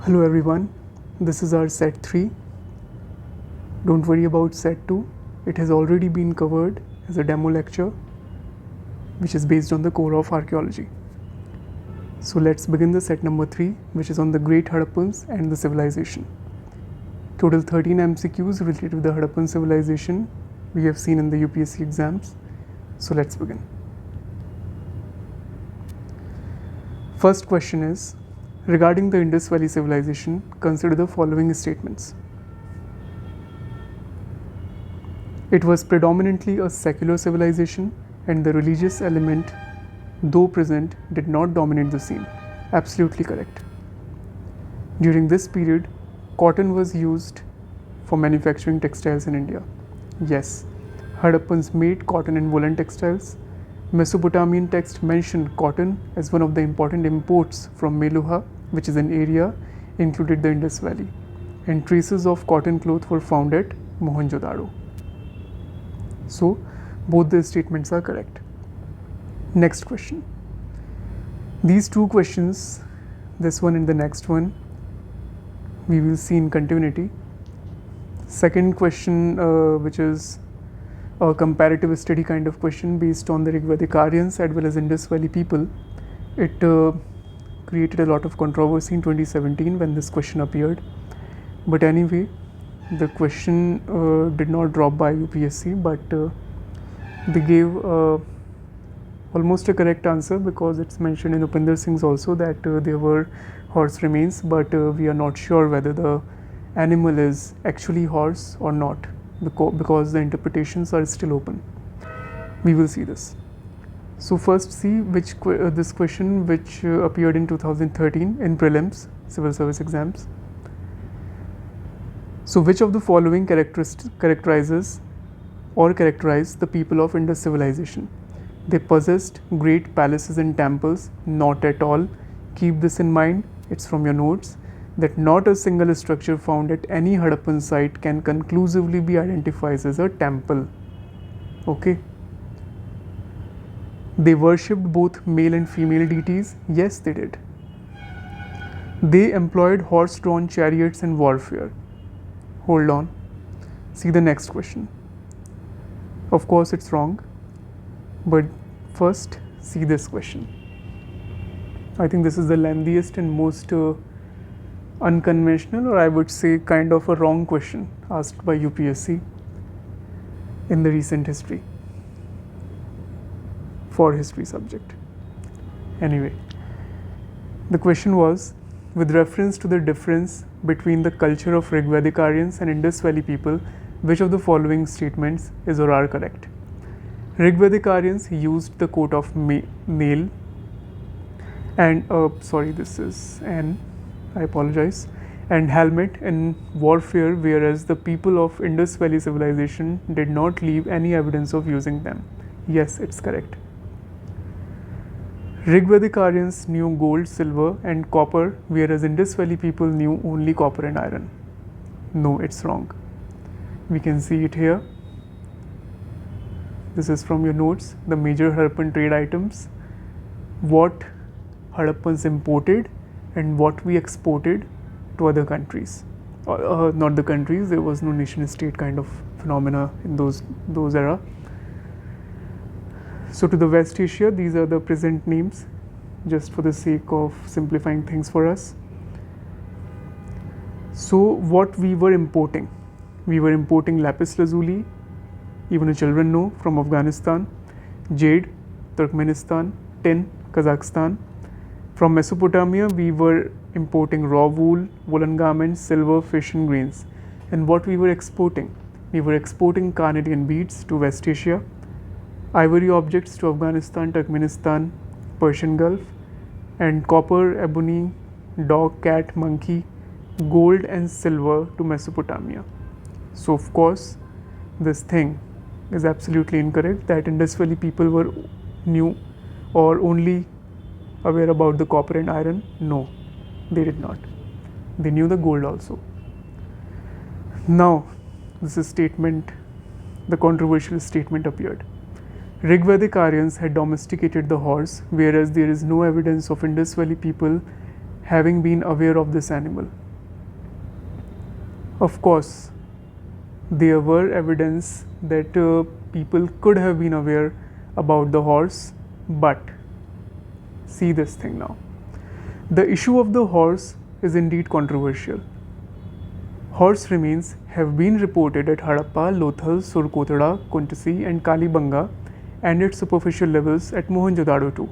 Hello everyone, this is our set 3. Don't worry about set 2, it has already been covered as a demo lecture which is based on the core of archaeology. So let's begin the set number 3, which is on the Great Harappans and the civilization. Total 13 MCQs related to the Harappan civilization we have seen in the UPSC exams. So let's begin. First question is, regarding the Indus Valley civilization, consider the following statements. It was predominantly a secular civilization and the religious element, though present, did not dominate the scene. Absolutely correct. During this period, cotton was used for manufacturing textiles in India. Yes, Harappans made cotton and woolen textiles. Mesopotamian texts mention cotton as one of the important imports from Meluha, which is an area included the Indus Valley, and traces of cotton cloth were found at Mohenjo-daro. So, both the statements are correct. Next question. These two questions, this one and the next one, we will see in continuity. Second question, which is a comparative study kind of question based on the Rigvedic Aryans as well as Indus Valley people. It created a lot of controversy in 2017 when this question appeared. But anyway, the question did not drop by UPSC, but they gave almost a correct answer because it's mentioned in Upinder Singh's also that there were horse remains, but we are not sure whether the animal is actually horse or not, because the interpretations are still open. We will see this. So first see which this question which appeared in 2013 in prelims civil service exams. So which of the following characterized the people of Indus civilization? They possessed great palaces and temples. Not at all. Keep this in mind, it's from your notes, that not a single structure found at any Harappan site can conclusively be identified as a temple. Okay. They worshipped both male and female deities. Yes, they did. They employed horse-drawn chariots in warfare. Hold on. See the next question. Of course, it's wrong. But first, see this question. I think this is the lengthiest and most unconventional, or I would say kind of a wrong question asked by UPSC in the recent history for history subject. Anyway, the question was, with reference to the difference between the culture of Rigvedic Aryans and Indus Valley people, which of the following statements is or are correct? Rigvedic Aryans used the coat of mail and this is an, I apologize, and helmet in warfare, whereas the people of Indus Valley civilization did not leave any evidence of using them. Yes, it's correct. Rigvedic Aryans knew gold, silver and copper, whereas Indus Valley people knew only copper and iron. No, it's wrong. We can see it here. This is from your notes, the major Harappan trade items, what Harappans imported and what we exported to other countries. Not the countries, there was no nation state kind of phenomena in those era. So to the West Asia, these are the present names, just for the sake of simplifying things for us. So what we were importing lapis lazuli, even the children know, from Afghanistan, jade, Turkmenistan, tin, Kazakhstan. From Mesopotamia, we were importing raw wool, woolen garments, silver, fish and grains. And what we were exporting? We were exporting carnelian beads to West Asia, ivory objects to Afghanistan, Turkmenistan, Persian Gulf, and copper, ebony, dog, cat, monkey, gold and silver to Mesopotamia. So of course, this thing is absolutely incorrect that Indus Valley people were knew or only aware about the copper and iron. No, they did not. They knew the gold also. Now, this is statement, the controversial statement appeared. Rigvedic Aryans had domesticated the horse, whereas there is no evidence of Indus Valley people having been aware of this animal? Of course, there were evidence that people could have been aware about the horse, but see this thing now. The issue of the horse is indeed controversial. Horse remains have been reported at Harappa, Lothal, Surkothada, Kuntasi and Kalibanga and at superficial levels at Mohenjo-daro too.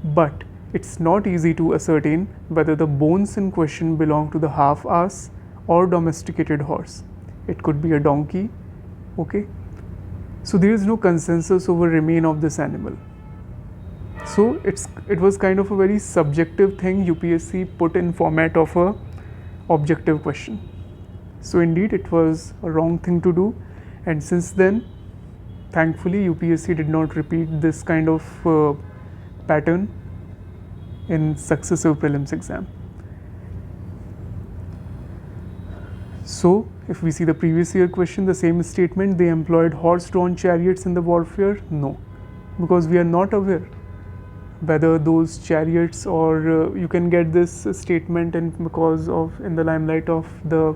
But it's not easy to ascertain whether the bones in question belong to the half-ass or domesticated horse. It could be a donkey, okay? So there is no consensus over remain of this animal. So it was kind of a very subjective thing UPSC put in format of a objective question. So indeed it was a wrong thing to do, and since then thankfully UPSC did not repeat this kind of pattern in successive prelims exam. So if we see the previous year question, the same statement, they employed horse-drawn chariots in the warfare. No, because we are not aware whether those chariots or you can get this statement because of in the limelight of the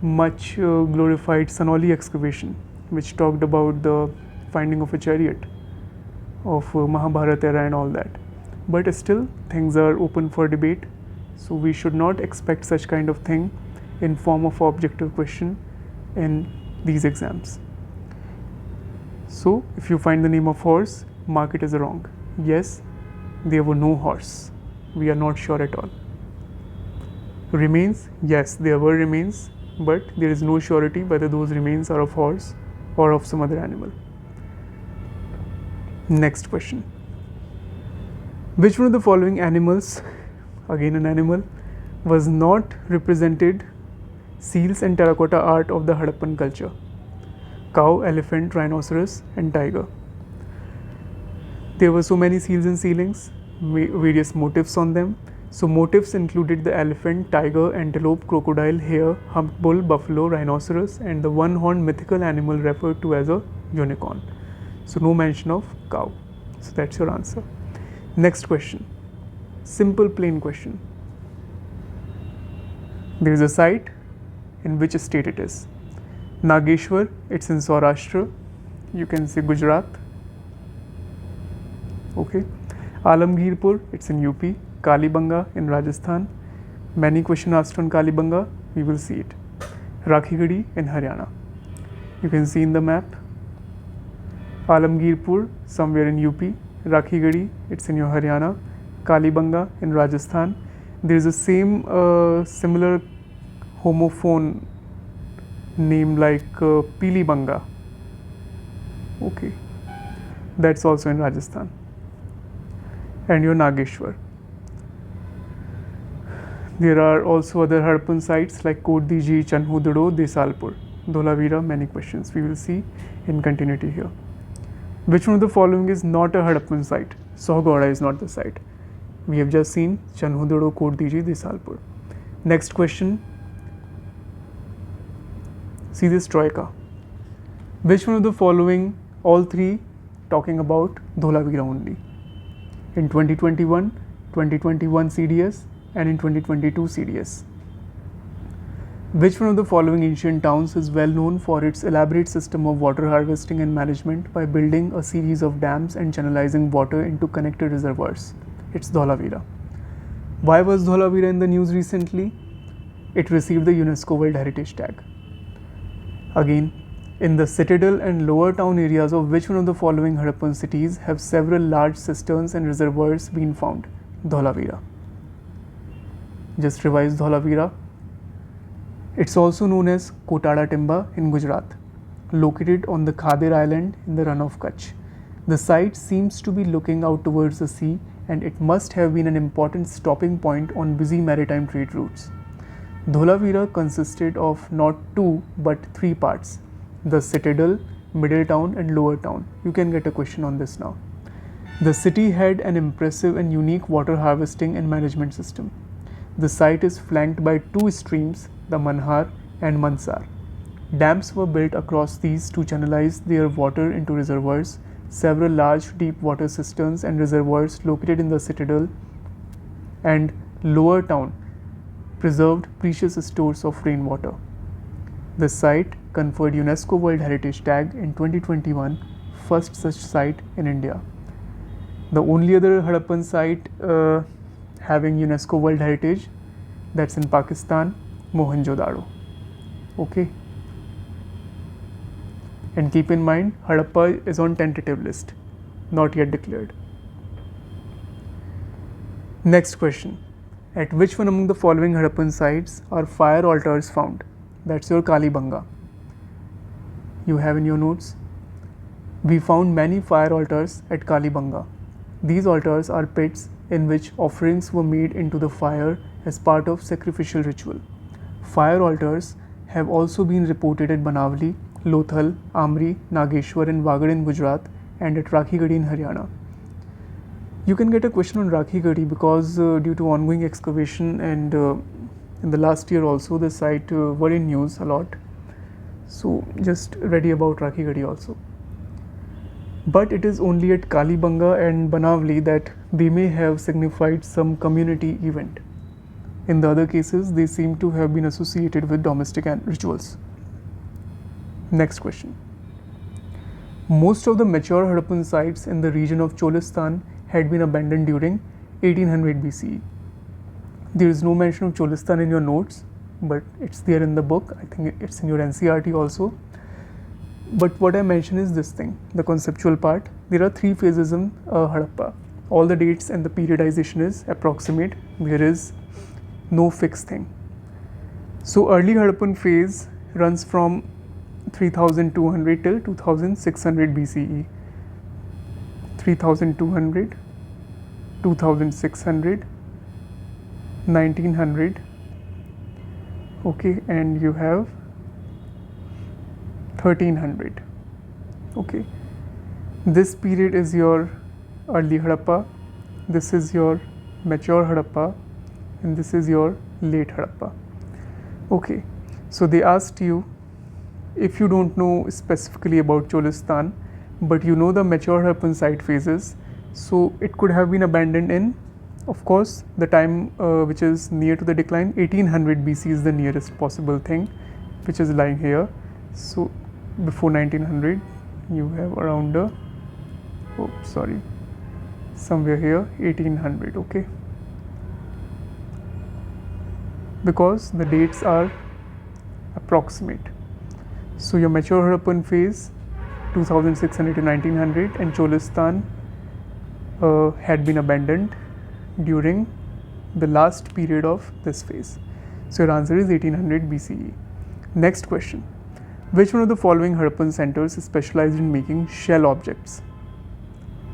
much glorified Sanoli excavation, which talked about the finding of a chariot of Mahabharata era and all that. But still things are open for debate, so we should not expect such kind of thing in form of objective question in these exams. So if you find the name of horse, mark it as wrong. Yes, there were no horse. We are not sure at all. Remains, yes, there were remains, but there is no surety whether those remains are of horse or of some other animal. Next question. Which one of the following animals, again an animal, was not represented seals and terracotta art of the Harappan culture? Cow, elephant, rhinoceros and tiger. There were so many seals and ceilings, various motifs on them. So motifs included the elephant, tiger, antelope, crocodile, hare, humped bull, buffalo, rhinoceros and the one-horned mythical animal referred to as a unicorn. So no mention of cow. So that's your answer. Next question. Simple plain question. There is a site. In which state it is? Nageshwar, it's in Saurashtra. You can say Gujarat. Okay. Alamgirpur, it's in UP. Kalibanga in Rajasthan. Many questions asked on Kalibanga, we will see it. Rakhigadi in Haryana. You can see in the map. Alamgirpur, somewhere in UP. Rakhigadi, it's in your Haryana. Kalibanga in Rajasthan. There is a similar homophone name like Pilibanga. Okay, that's also in Rajasthan. And your Nageshwar. There are also other Harappan sites like Kodiji, Chanhudado, Desalpur, Dholavira. Many questions we will see in continuity here. Which one of the following is not a Harappan site? Sohgauda is not the site. We have just seen Chanhudado, Kodiji, Desalpur. Next question. See this troika. Which one of the following, all three talking about Dholavira only? In 2021, 2021 CDS and in 2022 CDS. Which one of the following ancient towns is well known for its elaborate system of water harvesting and management by building a series of dams and channelizing water into connected reservoirs? It's Dholavira. Why was Dholavira in the news recently? It received the UNESCO World Heritage Tag. Again, in the citadel and lower town areas of which one of the following Harappan cities have several large cisterns and reservoirs been found? Dholavira. Just revise Dholavira. It's also known as Kotada Timba in Gujarat, located on the Khadir Island in the Run of Kutch. The site seems to be looking out towards the sea, and it must have been an important stopping point on busy maritime trade routes. Dholavira consisted of not two but three parts: the citadel, middle town and lower town. You can get a question on this now. The city had an impressive and unique water harvesting and management system. The site is flanked by two streams, the Manhar and Mansar. Dams were built across these to channelize their water into reservoirs. Several large deep water cisterns and reservoirs located in the citadel and Lower Town preserved precious stores of rainwater. The site conferred UNESCO World Heritage Tag in 2021, first such site in India. The only other Harappan site having UNESCO World Heritage, that's in Pakistan, Mohenjo-daro. Okay. And keep in mind, Harappa is on tentative list, not yet declared. Next question. At which one among the following Harappan sites are fire altars found? That's your Kalibanga. You have in your notes. We found many fire altars at Kalibanga. These altars are pits in which offerings were made into the fire as part of sacrificial ritual. Fire altars have also been reported at Banavali, Lothal, Amri, Nageshwar and Wagad in Gujarat and at Rakhigadi in Haryana. You can get a question on Rakhigadi because due to ongoing excavation and in the last year also the site were in news a lot. So just ready about Rakhigadi also. But it is only at Kalibanga and Banavali that they may have signified some community event. In the other cases, they seem to have been associated with domestic rituals. Next question. Most of the mature Harappan sites in the region of Cholistan had been abandoned during 1800 BCE. There is no mention of Cholistan in your notes, but it's there in the book. I think it's in your NCERT also. But what I mention is this thing, the conceptual part. There are 3 phases in Harappa. All the dates and the periodization is approximate. There is no fixed thing. So early Harappan phase runs from 3200 till 2600 BCE. 3200, 2600, 1900. Okay, and you have 1300. Okay, this period is your early Harappa, this is your mature Harappa, and this is your late Harappa. Okay, so they asked you, if you don't know specifically about Cholistan, but you know the mature Harappan site phases, so it could have been abandoned in, of course, the time which is near to the decline. 1800 BC is the nearest possible thing which is lying here. So before 1900 you have around somewhere here 1800. Okay, because the dates are approximate. So your mature Harappan phase 2600 to 1900 and Cholistan had been abandoned during the last period of this phase. So your answer is 1800 BCE. Next question. Which one of the following Harappan centers is specialized in making shell objects?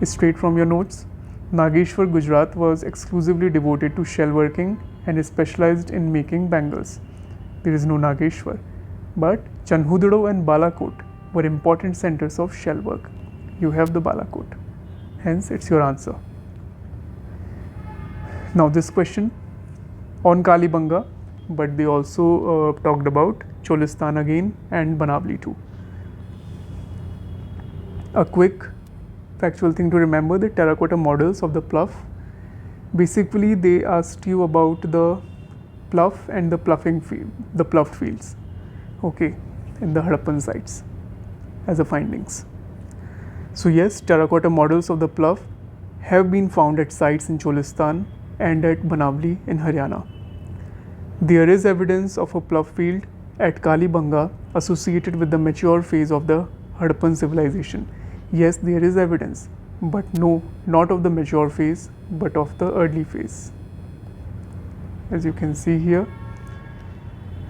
Straight from your notes. Nageshwar, Gujarat was exclusively devoted to shell working and is specialized in making bangles. There is no Nageshwar. But Chanhudro and Balakot were important centers of shell work. You have the Balakot. Hence, it's your answer. Now this question on Kalibanga, but they also talked about Cholistan again and Banavali too. A quick factual thing to remember, the terracotta models of the pluff, basically they asked you about the pluff and the pluffing field, the pluffed fields, okay, in the Harappan sites as a findings. So yes, terracotta models of the pluff have been found at sites in Cholistan and at Banavali in Haryana. There is evidence of a pluff field at Kalibanga associated with the mature phase of the Harappan civilization. Yes, there is evidence, but no, not of the mature phase, but of the early phase. As you can see here,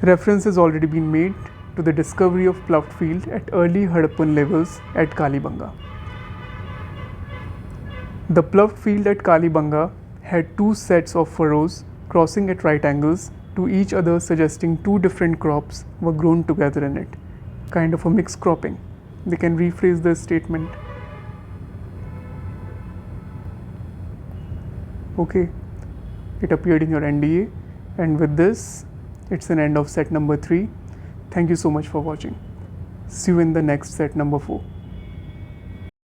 reference has already been made to the discovery of pluffed field at early Harappan levels at Kalibanga. The pluffed field at Kalibanga had 2 sets of furrows crossing at right angles to each other, suggesting 2 different crops were grown together in it, kind of a mixed cropping. They can rephrase the statement. Okay, it appeared in your NDA, and with this, it's an end of set number 3. Thank you so much for watching. See you in the next set number 4.